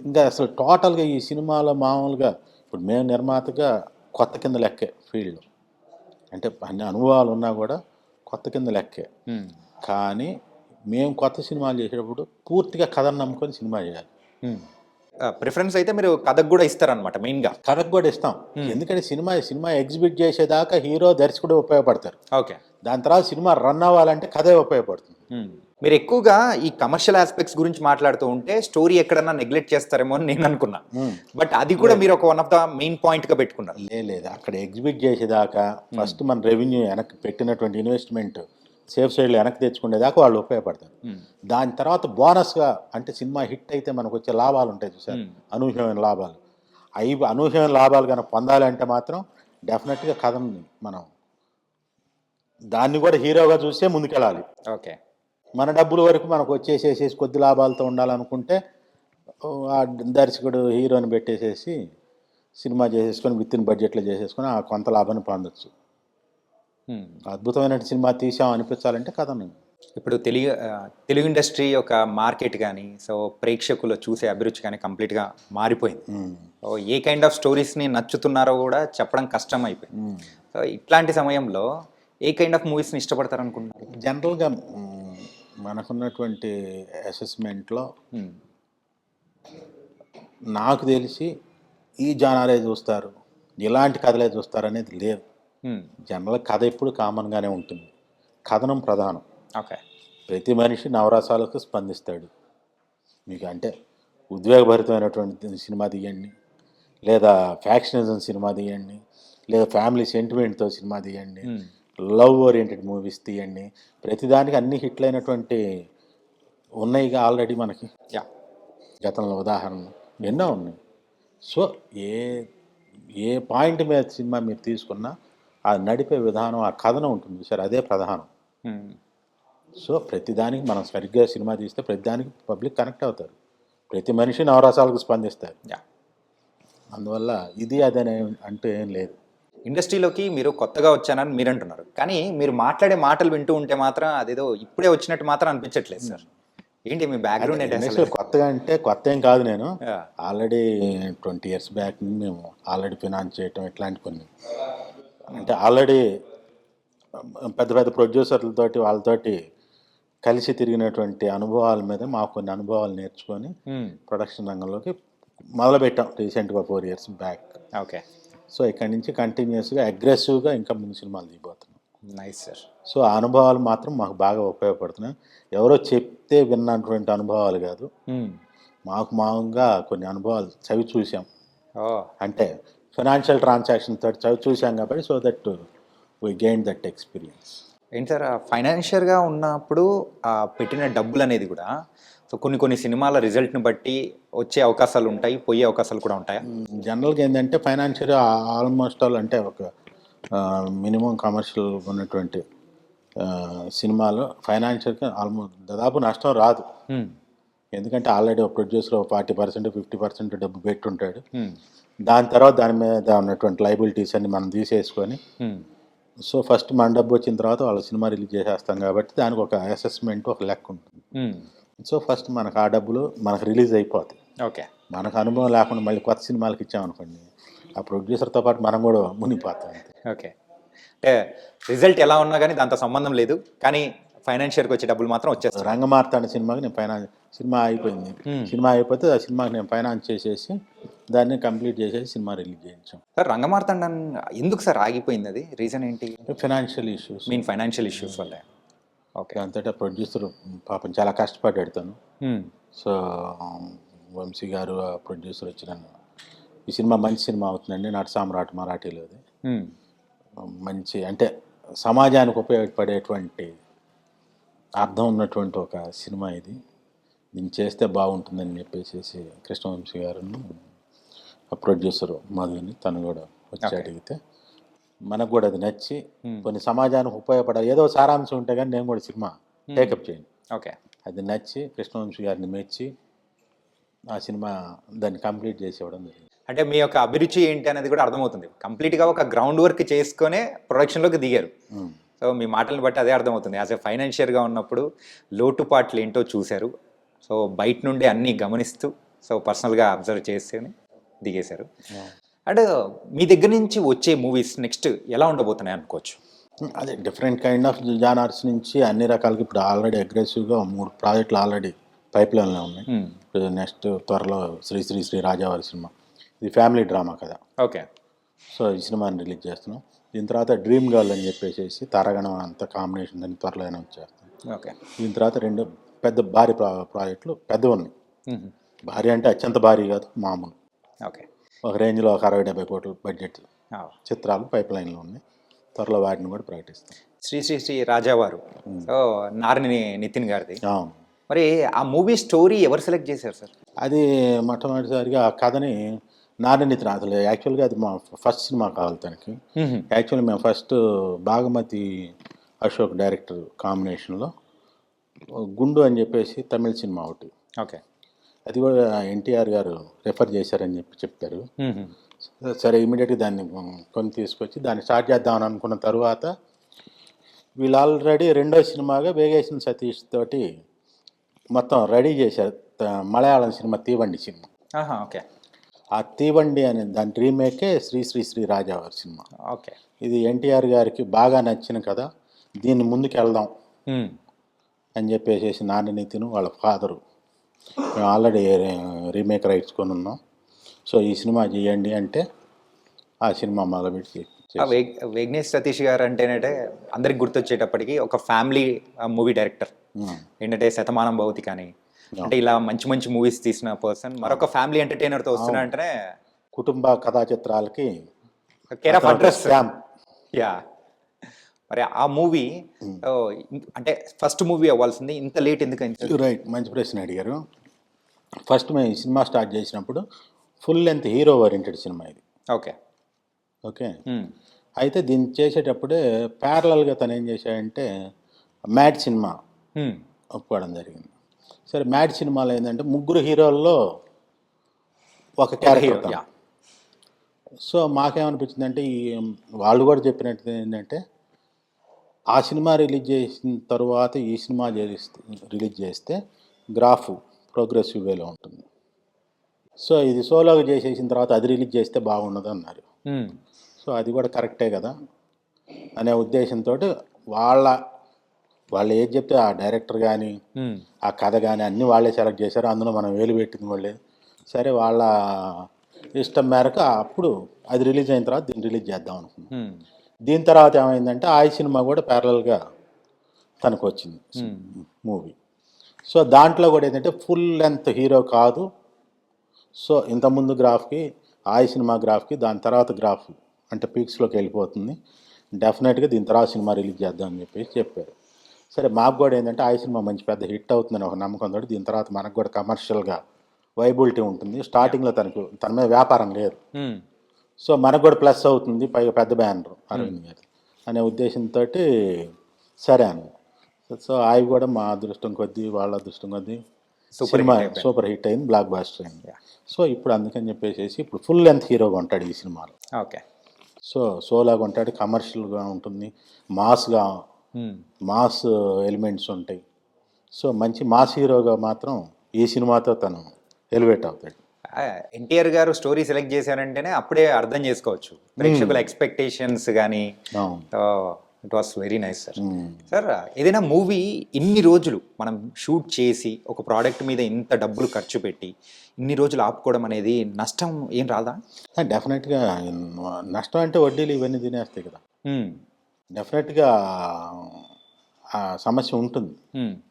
ఇంకా అసలు టోటల్గా ఈ సినిమాలో మామూలుగా ఇప్పుడు మేము నిర్మాతగా కొత్త కింద లెక్కే ఫీల్డ్లో. అంటే అన్ని అనుభవాలు ఉన్నా కూడా కొత్త కింద లెక్కే. కానీ మేము కొత్త సినిమాలు చేసేటప్పుడు పూర్తిగా కథను నమ్ముకొని సినిమా చేయాలి. ప్రిఫరెన్స్ అయితే మీరు కథకు కూడా ఇస్తారనమాట మెయిన్గా. కథకు కూడా ఇస్తాం. ఎందుకంటే సినిమా ఎగ్జిబిట్ చేసేదాకా హీరో దర్శకుడు ఉపయోగపడతారు. ఓకే. దాని తర్వాత సినిమా రన్ అవ్వాలంటే కథే ఉపయోగపడుతుంది. మీరు ఎక్కువగా ఈ కమర్షియల్ ఆస్పెక్ట్స్ గురించి మాట్లాడుతూ ఉంటే స్టోరీ ఎక్కడన్నా నెగ్లెక్ట్ చేస్తారేమో అని నేను అనుకున్నా. బట్ అది కూడా మీరు ఒక one of the main point గా పెట్టుకున్నారు. లేదు, అక్కడ ఎగ్జిబిట్ చేసేదాకా ఫస్ట్ మన రెవెన్యూ వెనక్కి పెట్టినటువంటి ఇన్వెస్ట్మెంట్ సేఫ్ సైడ్లో వెనక్కి తెచ్చుకునేదాకా వాళ్ళు ఉపయోగపడతారు. దాని తర్వాత బోనస్గా అంటే సినిమా హిట్ అయితే మనకు వచ్చే లాభాలు ఉంటాయి చూసారు, అనూహ్యమైన లాభాలు. అవి అనూహ్యమైన లాభాలు కనుక పొందాలంటే మాత్రం డెఫినెట్గా కథని మనం దాన్ని కూడా హీరోగా చూస్తే ముందుకెళ్ళాలి. ఓకే. మన డబ్బుల వరకు మనకు వచ్చేసేసేసి కొద్ది లాభాలతో ఉండాలనుకుంటే ఆ దర్శకుడు హీరోని పెట్టేసేసి సినిమా చేసేసుకొని విత్ ఇన్ బడ్జెట్లో చేసేసుకొని ఆ కొంత లాభాన్ని పొందొచ్చు. అద్భుతమైన సినిమా తీసాం అనిపించాలంటే కథను. ఇప్పుడు తెలుగు ఇండస్ట్రీ యొక్క మార్కెట్ కానీ సో ప్రేక్షకులు చూసే అభిరుచి కానీ కంప్లీట్గా మారిపోయింది. సో ఏ కైండ్ ఆఫ్ స్టోరీస్ని నచ్చుతున్నారో కూడా చెప్పడం కష్టం అయిపోయింది. సో ఇట్లాంటి సమయంలో ఏ కైండ్ ఆఫ్ మూవీస్ని ఇష్టపడతారు అనుకుంటున్నారు? జనరల్గా మనకున్నటువంటి అసెస్మెంట్లో నాకు తెలిసి ఈ జానరే చూస్తారు, ఇలాంటి కథలే చూస్తారు అనేది లేదు. జనరల్ కథ ఎప్పుడు కామన్గానే ఉంటుంది, కథనం ప్రధానం. ఓకే. ప్రతి మనిషి నవరసాలకు స్పందిస్తాడు. మీకు అంటే ఉద్వేగభరితమైనటువంటి సినిమా తీయండి, లేదా ఫ్యాక్షనిజం సినిమా తీయండి, లేదా ఫ్యామిలీ సెంటిమెంట్తో సినిమా తీయండి, లవ్ ఓరియంటెడ్ మూవీస్ తీయండి, ప్రతిదానికి అన్ని హిట్లు అయినటువంటి ఉన్నాయిగా ఆల్రెడీ మనకి. గతంలో ఉదాహరణలు ఎన్నో ఉన్నాయి. సో ఏ పాయింట్ మీద సినిమా మీరు తీసుకున్నా ఆ నడిపే విధానం, ఆ కథనం ఉంటుంది సార్, అదే ప్రధానం. సో ప్రతిదానికి మనం సరిగ్గా సినిమా తీస్తే ప్రతిదానికి పబ్లిక్ కనెక్ట్ అవుతారు, ప్రతి మనిషి నవరసాలకు స్పందిస్తారు. అందువల్ల ఇది అదనే అంటూ ఏం లేదు. ఇండస్ట్రీలోకి మీరు కొత్తగా వచ్చానని మీరు అంటున్నారు, కానీ మీరు మాట్లాడే మాటలు వింటూ ఉంటే మాత్రం అదేదో ఇప్పుడే వచ్చినట్టు మాత్రం అనిపించట్లేదు సార్. ఏంటి మీ బ్యాక్గ్రౌండ్ ఏంటి? కొత్తగా అంటే కొత్త ఏం కాదు, నేను ఆల్రెడీ 20 years బ్యాక్ మేము ఆల్రెడీ ఫినాన్స్ చేయటం ఇట్లాంటి కొన్ని అంటే ఆల్రెడీ పెద్ద పెద్ద ప్రొడ్యూసర్లతోటి వాళ్ళతోటి కలిసి తిరిగినటువంటి అనుభవాల మీద మాకు కొన్ని అనుభవాలు నేర్చుకొని ప్రొడక్షన్ రంగంలోకి మొదలుపెట్టాం రీసెంట్గా 4 years బ్యాక్. ఓకే. సో ఇక్కడి నుంచి కంటిన్యూస్గా అగ్రెసివ్గా ఇంకా ముందు సినిమాలు దిగిపోతున్నాం. Nice sir. సో ఆ అనుభవాలు మాత్రం మాకు బాగా ఉపయోగపడుతున్నాయి. ఎవరో చెప్తే విన్నటువంటి అనుభవాలు కాదు, మామూలుగా కొన్ని అనుభవాలు చవి చూసాం. అంటే ఫైనాన్షియల్ ట్రాన్సాక్షన్ తోటి చవి చూసాం కాబట్టి so that we gain that experience. ఏంటి సార్, ఫైనాన్షియల్గా ఉన్నప్పుడు పెట్టిన డబ్బులు అనేది కూడా సో కొన్ని సినిమాల రిజల్ట్ని బట్టి వచ్చే అవకాశాలు ఉంటాయి, పోయే అవకాశాలు కూడా ఉంటాయి. జనరల్గా ఏంటంటే ఫైనాన్షియల్ ఆల్మోస్ట్ ఆల్ అంటే ఒక మినిమం కమర్షియల్ ఉన్నటువంటి సినిమాలు ఫైనాన్షియల్గా ఆల్మోస్ట్ దాదాపు నష్టం రాదు. ఎందుకంటే ఆల్రెడీ ఒక ప్రొడ్యూసర్ 40% 50% డబ్బు పెట్టుంటాడు. దాని తర్వాత దాని మీద ఉన్నటువంటి లైబిలిటీస్ అన్ని మనం తీసేసుకొని సో ఫస్ట్ మన డబ్బు వచ్చిన తర్వాత వాళ్ళ సినిమా రిలీజ్ చేసేస్తాం కాబట్టి దానికి ఒక అసెస్మెంట్, ఒక లెక్క ఉంటుంది. సో ఫస్ట్ మనకు ఆ డబ్బులు మనకు రిలీజ్ అయిపోతాయి. ఓకే. మనకు అనుభవం లేకుండా మళ్ళీ కొత్త సినిమాలకు ఇచ్చామనుకోండి, ఆ ప్రొడ్యూసర్తో పాటు మనం కూడా మునిగిపోతాం. ఓకే. అంటే రిజల్ట్ ఎలా ఉన్నా కానీ దాంతో సంబంధం లేదు, కానీ ఫైనాన్షియల్కి వచ్చే డబ్బులు మాత్రం వచ్చేస్తాయి. రంగమార్తాండ సినిమాకి నేను సినిమా అయిపోయింది, సినిమా అయిపోతే ఆ సినిమాకి నేను ఫైనాన్స్ చేసేసి దాన్ని కంప్లీట్ చేసేసి సినిమా రిలీజ్ చేయించాం. సార్ రంగమార్తాండ ఎందుకు సార్ ఆగిపోయింది, అది రీజన్ ఏంటి? Financial issues. Mean financial issues వల్ల. ఓకే. అంతటా ప్రొడ్యూసర్ పాపం చాలా కష్టపడ్డాడు తను. సో వంశీ గారు ప్రొడ్యూసర్ వచ్చిన ఈ సినిమా మంచి సినిమా అవుతుందండి, నట సామ్రాట్ మరాఠీలోది, మంచి అంటే సమాజానికి ఉపయోగపడేటువంటి అర్థం ఉన్నటువంటి ఒక సినిమా ఇది, దీన్ని చేస్తే బాగుంటుందని చెప్పేసి కృష్ణవంశీ గారును ప్రొడ్యూసర్ మధుని తను కూడా వచ్చి అడిగితే మనకు కూడా అది నచ్చి కొన్ని సమాజానికి ఉపయోగపడాలి ఏదో సారాంశం ఉంటే కానీ నేను కూడా సినిమా టేకప్ చేయను. ఓకే. అది నచ్చి కృష్ణవంశీ గారిని మెచ్చి ఆ సినిమా దాన్ని కంప్లీట్ చేసి ఇవ్వడం జరిగింది. అంటే మీ యొక్క అభిరుచి ఏంటి అనేది కూడా అర్థమవుతుంది. కంప్లీట్గా ఒక గ్రౌండ్ వర్క్ చేసుకునే ప్రొడక్షన్లోకి దిగారు. సో మీ మాటలను బట్టి అదే అర్థమవుతుంది. యాజ్ ఎ ఫైనాన్షియల్గా ఉన్నప్పుడు లోటుపాట్లు ఏంటో చూశారు, సో బయట నుండి అన్నీ గమనిస్తూ సో పర్సనల్గా అబ్జర్వ్ చేస్తేనే దిగేశారు. అండ్ మీ దగ్గర నుంచి వచ్చే మూవీస్ నెక్స్ట్ ఎలా ఉండబోతున్నాయి అనుకోవచ్చు? అదే డిఫరెంట్ కైండ్ ఆఫ్ జానర్స్ నుంచి అన్ని రకాలకి ఇప్పుడు ఆల్రెడీ అగ్రెసివ్గా 3 ప్రాజెక్టులు ఆల్రెడీ పైప్ లైన్లో ఉన్నాయి. ఇప్పుడు నెక్స్ట్ త్వరలో శ్రీ శ్రీ శ్రీ రాజావారి సినిమా, ఇది ఫ్యామిలీ డ్రామా కదా. ఓకే. సో ఈ సినిమాని రిలీజ్ చేస్తున్నాం. దీని తర్వాత డ్రీమ్ గర్ల్ అని చెప్పేసి తారాగణం అంత కాంబినేషన్ దాన్ని త్వరలో అనౌన్స్ చేస్తాం. ఓకే. దీని తర్వాత 2 పెద్ద భారీ ప్రాజెక్టులు పెద్దవి ఉన్నాయి. భారీ అంటే అత్యంత భారీ కాదు, మామూలు. ఓకే. ఒక రేంజ్లో ఒక 60-70 కోట్ల బడ్జెట్ చిత్రాలు పైప్ లైన్లో ఉన్నాయి. త్వరలో వాటిని కూడా ప్రకటిస్తాం. శ్రీ శ్రీ శ్రీ రాజావారు, సో నారిని నితిన్ గారిది. అవును. మరి ఆ మూవీ స్టోరీ ఎవరు సెలెక్ట్ చేశారు సార్? అది మొట్టమొదటిసారిగా ఆ కథని నారాయణ అసలు యాక్చువల్గా అది మా ఫస్ట్ సినిమా కావాలి తనకి. యాక్చువల్లీ మేము ఫస్ట్ భాగమతి అశోక్ డైరెక్టర్ కాంబినేషన్లో గుండు అని చెప్పేసి తమిళ సినిమా ఒకటి, ఓకే, అది కూడా ఎన్టీఆర్ గారు రెఫర్ చేశారని చెప్పారు. సరే ఇమీడియట్గా దాన్ని కొని తీసుకొచ్చి దాన్ని స్టార్ట్ చేద్దామని అనుకున్న తర్వాత వీళ్ళు ఆల్రెడీ రెండో సినిమాగా వేగేసిన సతీష్ తోటి మొత్తం రెడీ చేశారు. Malayalam cinema Theevandi cinema. Okay. ఆ తీవండి అనే దాని రీమేకే శ్రీ శ్రీ శ్రీ రాజావారి సినిమా. ఓకే. ఇది ఎన్టీఆర్ గారికి బాగా నచ్చిన కదా, దీన్ని ముందుకు వెళ్దాం అని చెప్పేసి నాని నితిన్ వాళ్ళ ఫాదరు మేము ఆల్రెడీ రీమేక్ రైట్స్ కొని ఉన్నాం, సో ఈ సినిమా చేయండి అంటే ఆ సినిమా మొదలుపెట్టి వేగ్నేష్ సతీష్ గారు అంటేనంటే అందరికి గుర్తొచ్చేటప్పటికి ఒక ఫ్యామిలీ మూవీ డైరెక్టర్. ఏంటంటే శతమానం భవతి కానీ అంటే ఇలా మంచి మంచి మూవీస్ తీసిన పర్సన్ మరొక ఫ్యామిలీ ఎంటర్టైనర్తో వస్తున్నా అంటేనే కుటుంబ కథా చిత్రాలకి కేర్ ఆఫ్ అడ్రస్. యా. మరి ఆ మూవీ అంటే ఫస్ట్ మూవీ అవ్వాల్సింది, ఇంత లేట్ ఎందుకు? రైట్, మంచి ప్రశ్న అడిగారు. ఫస్ట్ మేము ఈ సినిమా స్టార్ట్ చేసినప్పుడు full length hero oriented cinema ఇది. ఓకే. ఓకే. అయితే దీన్ని చేసేటప్పుడే ప్యారలల్గా తను ఏం చేశాడంటే మ్యాడ్ సినిమా ఒప్పుకోవడం జరిగింది. సరే మ్యాడ్ సినిమాలో ఏంటంటే 3 హీరోల్లో ఒక క్యారెక్టర్. సో మాకేమనిపించిందంటే ఈ వాళ్ళు కూడా చెప్పినట్టు ఏంటంటే ఆ సినిమా రిలీజ్ చేసిన తర్వాత ఈ సినిమా రిలీజ్ చేస్తే గ్రాఫ్ ప్రోగ్రెసివ్ వేలో ఉంటుంది. సో ఇది సోలోగా చేసేసిన తర్వాత అది రిలీజ్ చేస్తే బాగుండదు అన్నారు. సో అది కూడా కరెక్టే కదా అనే ఉద్దేశంతో వాళ్ళు ఏది చెప్తే ఆ డైరెక్టర్ కానీ ఆ కథ కానీ అన్నీ వాళ్ళే సెలెక్ట్ చేశారు. అందులో మనం వేలు పెట్టింది వాళ్ళే. సరే వాళ్ళ ఇష్టం మేరకు అప్పుడు అది రిలీజ్ అయిన తర్వాత దీన్ని రిలీజ్ చేద్దాం అనుకున్నాం. దీని తర్వాత ఏమైందంటే ఆ సినిమా కూడా ప్యారలల్గా తనకు వచ్చింది మూవీ. సో దాంట్లో కూడా ఏంటంటే ఫుల్ లెంత్ హీరో కాదు. సో ఇంతకుముందు గ్రాఫ్కి ఆ సినిమా గ్రాఫ్కి దాని తర్వాత గ్రాఫ్ అంటే పీక్స్లోకి వెళ్ళిపోతుంది. డెఫినెట్గా దీని తర్వాత సినిమా రిలీజ్ చేద్దాం అని చెప్పేసి చెప్పారు. సరే మాకు కూడా ఏంటంటే ఆ సినిమా మంచి పెద్ద హిట్ అవుతుందని ఒక నమ్మకంతో దీని తర్వాత మనకు కూడా కమర్షియల్గా వైబిలిటీ ఉంటుంది. స్టార్టింగ్లో తన మీద వ్యాపారం లేదు, సో మనకు కూడా ప్లస్ అవుతుంది, పైగా పెద్ద బ్యానర్ అరవింద్ గారు అనే ఉద్దేశంతో సరే అన్న. సో అవి కూడా మా అదృష్టం కొద్దీ వాళ్ళ అదృష్టం కొద్దీ సినిమా సూపర్ హిట్ అయింది, బ్లాక్ బాస్టర్ అయింది. సో ఇప్పుడు అందుకని చెప్పేసి ఇప్పుడు ఫుల్ లెంత్ హీరోగా ఉంటాడు ఈ సినిమాలో. ఓకే. సో సోలాగా ఉంటాడు, కమర్షియల్గా ఉంటుంది, మాస్ ఎలిమెంట్స్ ఉంటాయి. సో మంచి మాస్ హీరోగా మాత్రం ఈ సినిమాతో తను ఎలివేట్ అవుతాడు. ఎన్టీఆర్ గారు స్టోరీ సెలెక్ట్ చేశారంటేనే అప్పుడే అర్థం చేసుకోవచ్చు ప్రేక్షకుల ఎక్స్పెక్టేషన్స్ కానీ. It was very nice sir. Sir ఏదైనా మూవీ ఇన్ని రోజులు మనం షూట్ చేసి ఒక ప్రోడక్ట్ మీద ఇంత డబ్బులు ఖర్చు పెట్టి ఇన్ని రోజులు ఆపుకోవడం అనేది నష్టం ఏం రాదా? డెఫినెట్గా నష్టం అంటే వడ్డీలు ఇవన్నీ తినేస్తాయి కదా. డెఫినెట్గా ఆ సమస్య ఉంటుంది.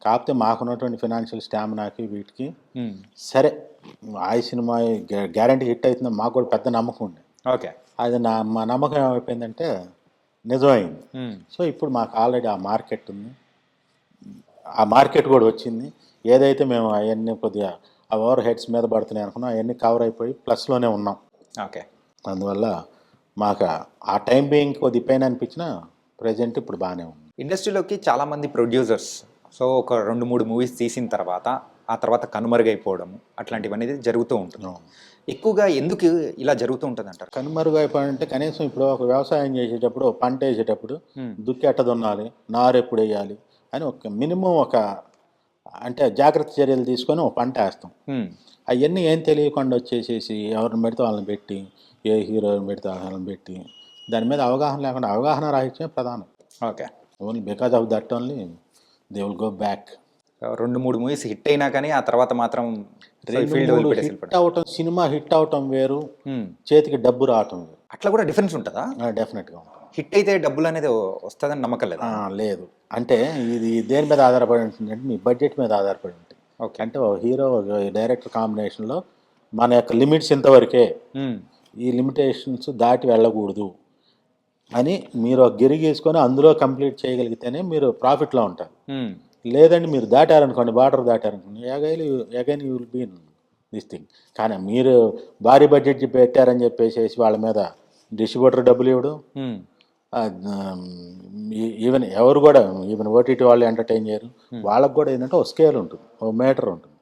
కాకపోతే మాకున్నటువంటి ఫినాన్షియల్ స్టామినాకి వీటికి సరే ఆ సినిమా గ్యారంటీ హిట్ అవుతుంది మాకు కూడా పెద్ద నమ్మకం ఉంది. ఓకే. అది మా నమ్మకం ఏమైపోయిందంటే నిజమైంది. సో ఇప్పుడు మాకు ఆల్రెడీ ఆ మార్కెట్ ఉంది, ఆ మార్కెట్ కూడా వచ్చింది. ఏదైతే మేము అవన్నీ కొద్దిగా ఆ ఓవర్ హెడ్స్ మీద పడుతున్నాయి అనుకున్నాం అవన్నీ కవర్ అయిపోయి ప్లస్లోనే ఉన్నాం. ఓకే. అందువల్ల మాకు ఆ టైం బీయింగ్ కొద్ది పెయిన్ అనిపించినా ప్రజెంట్ ఇప్పుడు బాగానే ఉంది. ఇండస్ట్రీలోకి చాలామంది ప్రొడ్యూసర్స్ సో ఒక 2-3 మూవీస్ తీసిన తర్వాత ఆ తర్వాత కనుమరుగైపోవడం అట్లాంటివన్నీ జరుగుతూ ఉంటుంది. ఎక్కువగా ఎందుకు ఇలా జరుగుతూ ఉంటుంది అంటారు? కనుమరుగైపోవాలంటే కనీసం ఇప్పుడు ఒక వ్యవసాయం చేసేటప్పుడు పంట వేసేటప్పుడు దుక్కి ఎట్ట దున్నాలి, నారు ఎప్పుడు వేయాలి అని ఒక మినిమం అంటే జాగ్రత్త చర్యలు తీసుకొని ఒక పంట వేస్తాం. అవన్నీ ఏం తెలియకుండా వచ్చేసేసి ఎవరిని పెడితే వాళ్ళని పెట్టి ఏ హీరోని పెడితే అవగాహన పెట్టి దాని మీద అవగాహన లేకుండా అవగాహన రాహిత్యమే ప్రధానం. Okay. Only because of that only they will go back. 2-3 movies hit అయినా కానీ ఆ తర్వాత మాత్రం రెండు ఫీల్డ్ మూడు వదిలిపెట్టేసి హిట్ అవటం, సినిమా హిట్ అవటం వేరు, హ్మ్. చేతికి డబ్బు రావటం వేరు. అట్లా కూడా డిఫరెన్స్ ఉంటుందా? డెఫినెట్గా ఉంటుంది. హిట్ అయితే డబ్బులు అనేది వస్తుందని నమ్మకం లేదా? లేదు, అంటే ఇది దేని మీద ఆధారపడి ఉంటుందంటే మీ బడ్జెట్ మీద ఆధారపడి ఉంటుంది. ఓకే. అంటే ఒక హీరో ఒక డైరెక్టర్ కాంబినేషన్లో మన యొక్క లిమిట్స్ ఇంతవరకే, హ్మ్. ఈ లిమిటేషన్స్ దాటి వెళ్ళకూడదు అని మీరు ఒక గిరి గీసుకొని అందులో కంప్లీట్ చేయగలిగితేనే మీరు ప్రాఫిట్లో ఉంటారు. హ్మ్. లేదండి మీరు దాటారనుకోండి, బార్డర్ దాటారనుకోండి, again you will be in this thing. కానీ మీరు భారీ బడ్జెట్ పెట్టారని చెప్పేసి వాళ్ళ మీద డిస్ట్రిబ్యూటర్ డబ్బులు ఇవ్వడం, హ్మ్. ఈవెన్ ఎవరు కూడా, ఈవెన్ ఓటీటీ వాళ్ళు ఎంటర్టైన్ చేయరు. వాళ్ళకు కూడా ఏంటంటే ఒక స్కేల్ ఉంటుంది, ఒక మీటర్ ఉంటుంది.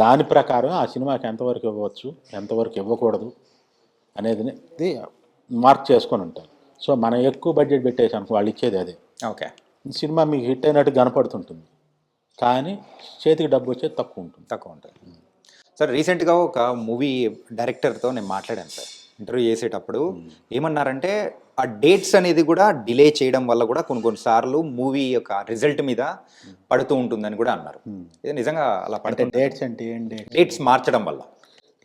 దాని ప్రకారం ఆ సినిమాకి ఎంతవరకు ఇవ్వచ్చు, ఎంతవరకు ఇవ్వకూడదు అనేది మార్క్ చేసుకొని ఉంటారు. సో మనం ఎక్కువ బడ్జెట్ పెట్టేసాను వాళ్ళు ఇచ్చేది అదే. ఓకే. సినిమా మీకు హిట్ అయినట్టు కనపడుతుంటుంది, కానీ చేతికి డబ్బు వచ్చేది తక్కువ ఉంటుంది. సార్, రీసెంట్గా ఒక మూవీ డైరెక్టర్తో నేను మాట్లాడాను సార్, ఇంటర్వ్యూ చేసేటప్పుడు. ఏమన్నారంటే ఆ డేట్స్ అనేది కూడా డిలే చేయడం వల్ల కూడా కొన్నిసార్లు మూవీ యొక్క రిజల్ట్ మీద పడుతూ ఉంటుందని కూడా అన్నారు. ఇది నిజంగా అలా అంటే పడుతుంది? డేట్స్ అంటే ఏం డేట్స్ మార్చడం వల్ల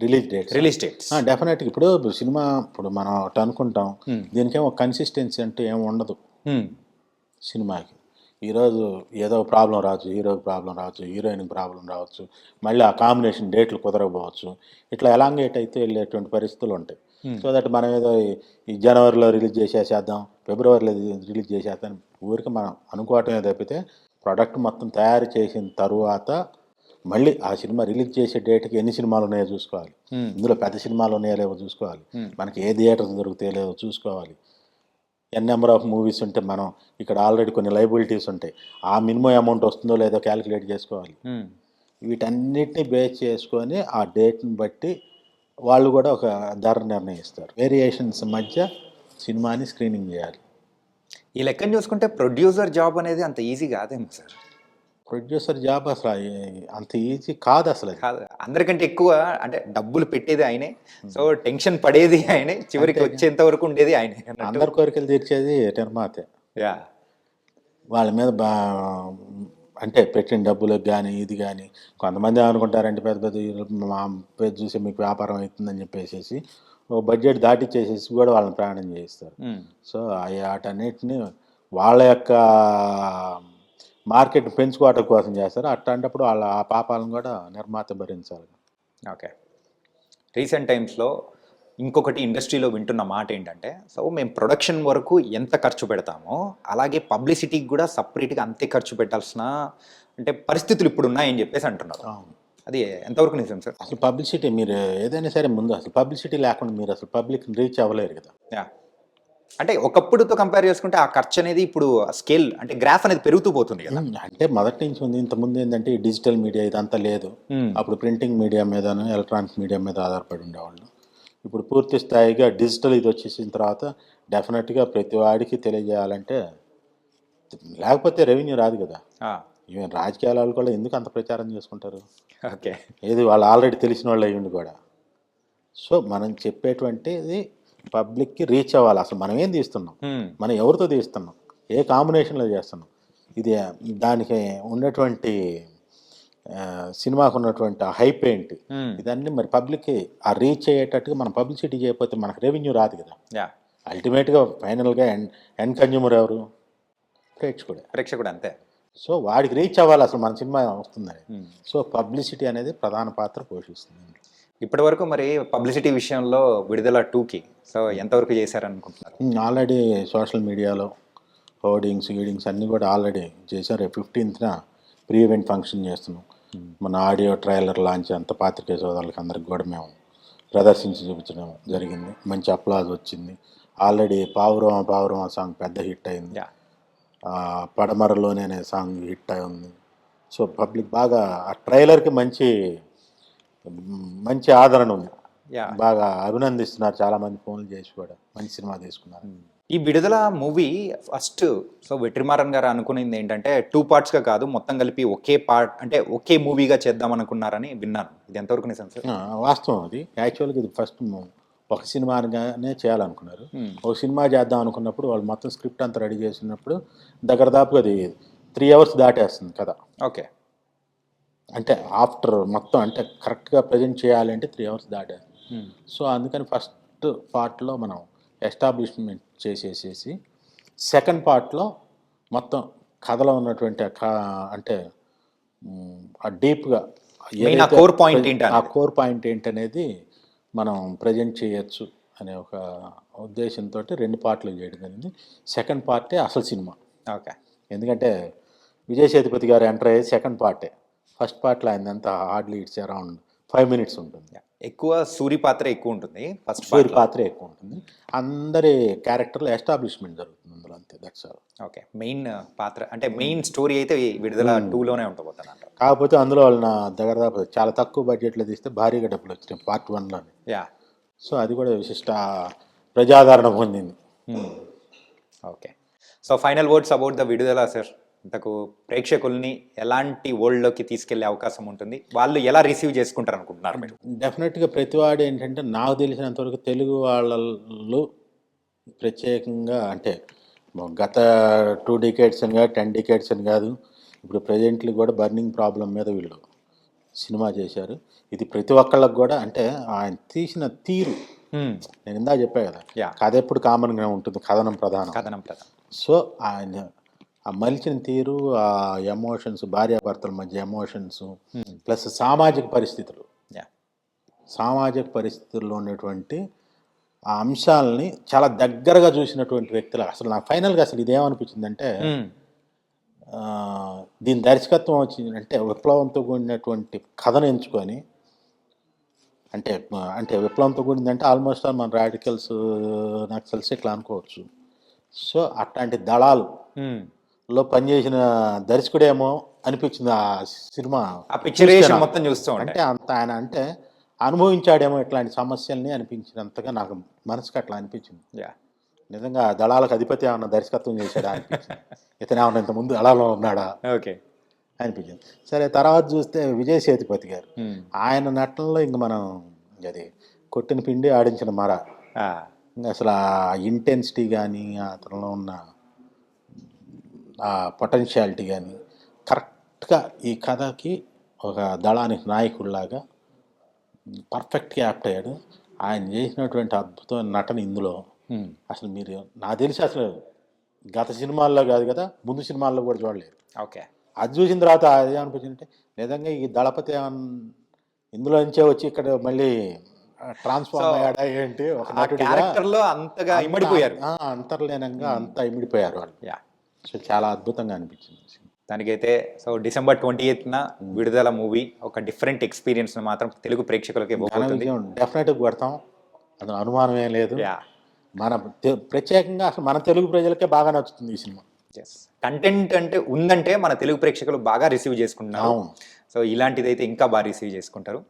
రిలీజ్ డేట్స్ డెఫినెట్గా. ఇప్పుడు సినిమా ఇప్పుడు మనం ఒకటి అనుకుంటాం, దీనికేమో కన్సిస్టెన్సీ అంటే ఏమి ఉండదు సినిమాకి. ఈరోజు ఏదో ప్రాబ్లం రావచ్చు, హీరోకి ప్రాబ్లం రావచ్చు, హీరోయిన్కి ప్రాబ్లం రావచ్చు, మళ్ళీ ఆ కాంబినేషన్ డేట్లు కుదరకపోవచ్చు. ఇట్లా ఎలాంగేట్ అయితే వెళ్ళేటువంటి పరిస్థితులు ఉంటాయి. సో దట్ మనం ఏదో ఈ జనవరిలో రిలీజ్ చేసేద్దాం, ఫిబ్రవరిలో రిలీజ్ చేసేద్దాం ఊరికి మనం అనుకోవటమే తప్పితే, ప్రోడక్ట్ మొత్తం తయారు చేసిన తరువాత మళ్ళీ ఆ సినిమా రిలీజ్ చేసే డేట్కి ఎన్ని సినిమాలు ఉన్నాయో చూసుకోవాలి, ఇందులో పెద్ద సినిమాలు ఉన్నాయో లేవో చూసుకోవాలి, మనకి ఏ థియేటర్స్ దొరుకుతాయో లేవో చూసుకోవాలి, నెంబర్ ఆఫ్ మూవీస్ ఉంటే మనం ఇక్కడ ఆల్రెడీ కొన్ని లైబిలిటీస్ ఉంటాయి, ఆ మినిమం అమౌంట్ వస్తుందో లేదో క్యాలిక్యులేట్ చేసుకోవాలి. వీటన్నిటిని బేస్ చేసుకొని ఆ డేట్ని బట్టి వాళ్ళు కూడా ఒక ధర నిర్ణయిస్తారు. వేరియేషన్స్ మధ్య సినిమాని స్క్రీనింగ్ చేయాలి. ఈ లెక్కను చూసుకుంటే ప్రొడ్యూసర్ జాబ్ అనేది అంత ఈజీ కాదేమో సార్? ప్రొడ్యూసర్ జాబ్ అసలు అంత ఈజీ కాదు అసలు. కాదు, అందరికంటే ఎక్కువ అంటే డబ్బులు పెట్టేది ఆయనే, సో టెన్షన్ పడేది ఆయనే, చివరికి వచ్చేంత వరకు ఉండేది ఆయనే. అందరి కోరికలు తీర్చేది నిర్మాతే. యా, వాళ్ళ మీద అంటే పెట్టిన డబ్బులకు కానీ ఇది కానీ కొంతమంది అనుకుంటారంటే పెద్ద పెద్ద మా పేరు చూసి మీకు వ్యాపారం అవుతుందని చెప్పేసి ఓ బడ్జెట్ దాటిచ్చేసేసి కూడా వాళ్ళని ప్రయాణం చేయిస్తారు. సో వాటన్నిటిని వాళ్ళ యొక్క మార్కెట్ పెంచుకోవటం కోసం చేస్తారు. అట్లాంటప్పుడు వాళ్ళ ఆ పాపాలను కూడా నిర్మాత భరించాలి. ఓకే. రీసెంట్ టైమ్స్లో ఇంకొకటి ఇండస్ట్రీలో వింటున్న మాట ఏంటంటే, సో మేము ప్రొడక్షన్ వరకు ఎంత ఖర్చు పెడతామో అలాగే పబ్లిసిటీకి కూడా సపరేట్గా అంతే ఖర్చు పెట్టాల్సిన అంటే పరిస్థితులు ఇప్పుడు ఉన్నాయని చెప్పేసి అంటున్నారు. అది ఎంతవరకు నిజం సార్? అసలు పబ్లిసిటీ మీరు ఏదైనా సరే ముందు అసలు పబ్లిసిటీ లేకుండా మీరు అసలు పబ్లిక్ రీచ్ అవ్వలేరు కదా. యా, అంటే ఒకప్పుడుతో కంపేర్ చేసుకుంటే ఆ ఖర్చు అనేది ఇప్పుడు స్కేల్ అంటే గ్రాఫ్ అనేది పెరుగుతూ పోతుంది కదా. అంటే మొదటి నుంచి ఉంది. ఇంతకుముందు ఏంటంటే ఈ డిజిటల్ మీడియా ఇదంతా లేదు. అప్పుడు ప్రింటింగ్ మీడియా మీదను ఎలక్ట్రానిక్ మీడియా మీద ఆధారపడి ఉండేవాళ్ళు. ఇప్పుడు పూర్తి స్థాయిగా డిజిటల్ ఇది వచ్చేసిన తర్వాత డెఫినెట్గా ప్రతి వాడికి తెలియజేయాలంటే, లేకపోతే రెవెన్యూ రాదు కదా. ఈవెన్ రాజకీయాల వాళ్ళు కూడా ఎందుకు అంత ప్రచారం చేసుకుంటారు? ఓకే, ఏది వాళ్ళు ఆల్రెడీ తెలిసిన వాళ్ళు అయ్యిండి కూడా. సో మనం చెప్పేటువంటిది పబ్లిక్కి రీచ్ అవ్వాలి. అసలు మనం ఏం తీస్తున్నాం, మనం ఎవరితో తీస్తున్నాం, ఏ కాంబినేషన్లో చేస్తున్నాం, ఇది దానికి ఉన్నటువంటి సినిమాకు ఉన్నటువంటి హైప్ ఏంటి, ఇదన్నీ మరి పబ్లిక్కి ఆ రీచ్ అయ్యేటట్టుగా మనం పబ్లిసిటీ చేయకపోతే మనకు రెవెన్యూ రాదు కదా. అల్టిమేట్గా ఫైనల్గా ఎండ్ కన్జ్యూమర్ ఎవరు? ప్రేక్షకుడు అంతే. సో వాడికి రీచ్ అవ్వాలి అసలు మన సినిమా వస్తుందని. సో పబ్లిసిటీ అనేది ప్రధాన పాత్ర పోషిస్తుంది. ఇప్పటి వరకు మరి పబ్లిసిటీ విషయంలో విడుదల 2కి సో ఎంతవరకు చేశారనుకుంటున్నారు? ఆల్రెడీ సోషల్ మీడియాలో హోర్డింగ్స్ అన్నీ కూడా ఆల్రెడీ చేశారు. 15న ప్రీ ఈవెంట్ ఫంక్షన్ చేస్తున్నాం. మన ఆడియో ట్రైలర్ లాంచ్ అంత పాత్రికేయ సోదరులకి అందరికి కూడా మేము ప్రదర్శించి చూపించడం జరిగింది. మంచి అప్లాజ్ వచ్చింది. ఆల్రెడీ పావురం సాంగ్ పెద్ద హిట్ అయింది. పడమరలోనే అనే సాంగ్ హిట్ అయింది. సో పబ్లిక్ బాగా ఆ ట్రైలర్కి మంచి ఆదరణ ఉంది. బాగా అభినందిస్తున్నారు, చాలామంది ఫోన్లు చేసి కూడా మంచి సినిమా తీసుకున్నారు. ఈ విడుదల మూవీ ఫస్ట్ సో వెట్రిమారన్ గారు అనుకునేది ఏంటంటే 2 పార్ట్స్గా కాదు, మొత్తం కలిపి ఒకే పార్ట్ అంటే ఒకే మూవీగా చేద్దాం అనుకున్నారని విన్నాను. ఇది ఎంతవరకు నిజం సార్? వాస్తవం అది. యాక్చువల్గా ఇది ఫస్ట్ ఒక సినిమాగానే చేయాలనుకున్నారు. ఒక సినిమా చేద్దాం అనుకున్నప్పుడు వాళ్ళు మొత్తం స్క్రిప్ట్ అంతా రెడీ చేసినప్పుడు దాపుగా అది 3 hours దాటేస్తుంది కదా. ఓకే. అంటే ఆఫ్టర్ మొత్తం అంటే కరెక్ట్గా ప్రజెంట్ చేయాలంటే 3 hours దాటేస్తుంది. సో అందుకని ఫస్ట్ పార్ట్లో మనం ఎస్టాబ్లిష్మెంట్ చేసేసేసి సెకండ్ పార్ట్లో మొత్తం కథలో ఉన్నటువంటి అంటే ఆ డీప్గా Main ఆ core point ఏంటి ఆ కోర్ పాయింట్ ఏంటనేది మనం ప్రజెంట్ చేయొచ్చు అనే ఒక ఉద్దేశంతో 2 పార్ట్లు చేయడం జరిగింది. సెకండ్ పార్టే అసలు సినిమా. ఓకే. ఎందుకంటే విజయ్ సేతుపతి గారు ఎంటర్ అయ్యేది సెకండ్ పార్టే. ఫస్ట్ పార్ట్లో ఆయనంతా హార్డ్లీ ఇట్స్ అరౌండ్ 5 minutes ఉంటుంది. ఎక్కువ సూరి పాత్ర ఎక్కువ ఉంటుంది ఫస్ట్ సూరి పాత్ర ఎక్కువ ఉంటుంది. అందరి క్యారెక్టర్లో ఎస్టాబ్లిష్మెంట్ జరుగుతుంది అందులో, అంతే. That's all. ఓకే. మెయిన్ పాత్ర అంటే మెయిన్ స్టోరీ అయితే విడుదల 2లోనే ఉండబోతుంది అంటారు. కాకపోతే అందులో వాళ్ళ దగ్గర చాలా తక్కువ బడ్జెట్లో తీస్తే భారీగా డబ్బులు వచ్చినాయి పార్ట్ 1లోనే. యా. సో అది కూడా విశిష్ట ప్రజాదరణ పొందింది. Okay. So final words about the విడుదల సార్. ఇంతకు ప్రేక్షకుల్ని ఎలాంటి వరల్డ్లోకి తీసుకెళ్లే అవకాశం ఉంటుంది, వాళ్ళు ఎలా రిసీవ్ చేసుకుంటారు అనుకుంటున్నారు మీరు? డెఫినెట్గా ప్రతివాడు ఏంటంటే నాకు తెలిసినంతవరకు తెలుగు వాళ్ళు ప్రత్యేకంగా అంటే గత 2 decades అని కాదు, 10 decades అని కాదు, ఇప్పుడు ప్రజెంట్లీ కూడా బర్నింగ్ ప్రాబ్లం మీద వీళ్ళు సినిమా చేశారు. ఇది ప్రతి ఒక్కళ్ళకి కూడా అంటే ఆయన తీసిన తీరు, నేను ఇందా చెప్పా కదా, కథ ఎప్పుడు కామన్గా ఉంటుంది, కథనం ప్రధానం. సో ఆయన ఆ మలిచిన తీరు, ఆ ఎమోషన్స్, భార్యాభర్తల మధ్య ఎమోషన్స్ ప్లస్ సామాజిక పరిస్థితుల్లో ఉన్నటువంటి ఆ అంశాలని చాలా దగ్గరగా చూసినటువంటి వ్యక్తులు. అసలు నాకు ఫైనల్గా అసలు ఇదేమనిపించిందంటే దీని దర్శకత్వం వచ్చింది అంటే విప్లవంతో కూడినటువంటి కథను ఎంచుకొని, అంటే విప్లవంతో కూడిందంటే ఆల్మోస్ట్ మన రాడికల్స్, నక్సల్స్ ఇట్లా అనుకోవచ్చు. సో అట్లాంటి దళాలులో పనిచేసిన దర్శకుడేమో అనిపించింది ఆ సినిమా. మొత్తం చూస్తూ అంటే అంత ఆయన అంటే అనుభవించాడేమో ఇట్లాంటి సమస్యల్ని అనిపించినంతగా నాకు మనసుకు అట్లా అనిపించింది. నిజంగా దళాలకు అధిపతి ఏమన్నా దర్శకత్వం చేశాడా అనిపించింది. ఇతను ఏమన్నా ఇంతకుముందు దళాలో ఉన్నాడా అనిపించింది. సరే, తర్వాత చూస్తే విజయ్ సేతుపతి గారు, ఆయన నటనలో ఇంక మనం అది కొట్టిన పిండి ఆడించిన మర. అసలు ఆ ఇంటెన్సిటీ కానీ, అతనిలో ఉన్న ఆ పొటెన్షియాలిటీ కానీ కరెక్ట్గా ఈ కథకి ఒక దళానికి నాయకుడిలాగా పర్ఫెక్ట్గా యాప్ట్ అయ్యాడు. ఆయన చేసినటువంటి అద్భుతమైన నటన ఇందులో అసలు మీరు నాకు తెలిసి అసలు గత సినిమాల్లో కాదు కదా, ముందు సినిమాల్లో కూడా చూడలేదు. ఓకే. అది చూసిన తర్వాత అదేమనిపించిందంటే నిజంగా ఈ దళపతి ఇందులో నుంచే వచ్చి ఇక్కడ మళ్ళీ ట్రాన్స్ఫార్మ్ అయ్యాడా ఏంటి, ఒక క్యారెక్టర్లో అంతగా ఇమిడిపోయారు, అంతర్లీనంగా అంతా ఇమిడిపోయారు వాళ్ళు. సో చాలా అద్భుతంగా అనిపించింది దానికైతే. సో December 28th విడుదల మూవీ ఒక డిఫరెంట్ ఎక్స్పీరియన్స్ మాత్రం తెలుగు ప్రేక్షకులకి డెఫినెట్గా కొడతాం, అది అనుమానం ఏం లేదు. మన ప్రత్యేకంగా అసలు మన తెలుగు ప్రజలకే బాగా నచ్చుతుంది ఈ సినిమా. కంటెంట్ అంటే ఉందంటే మన తెలుగు ప్రేక్షకులు బాగా రిసీవ్ చేసుకుంటున్నారు. సో ఇలాంటిదైతే ఇంకా బాగా రిసీవ్ చేసుకుంటారు.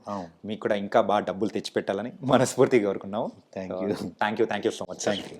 మీకు కూడా ఇంకా బాగా డబ్బులు తెచ్చిపెట్టాలని మనస్ఫూర్తిగా కోరుకున్నాము. Thank you so much. Thank you.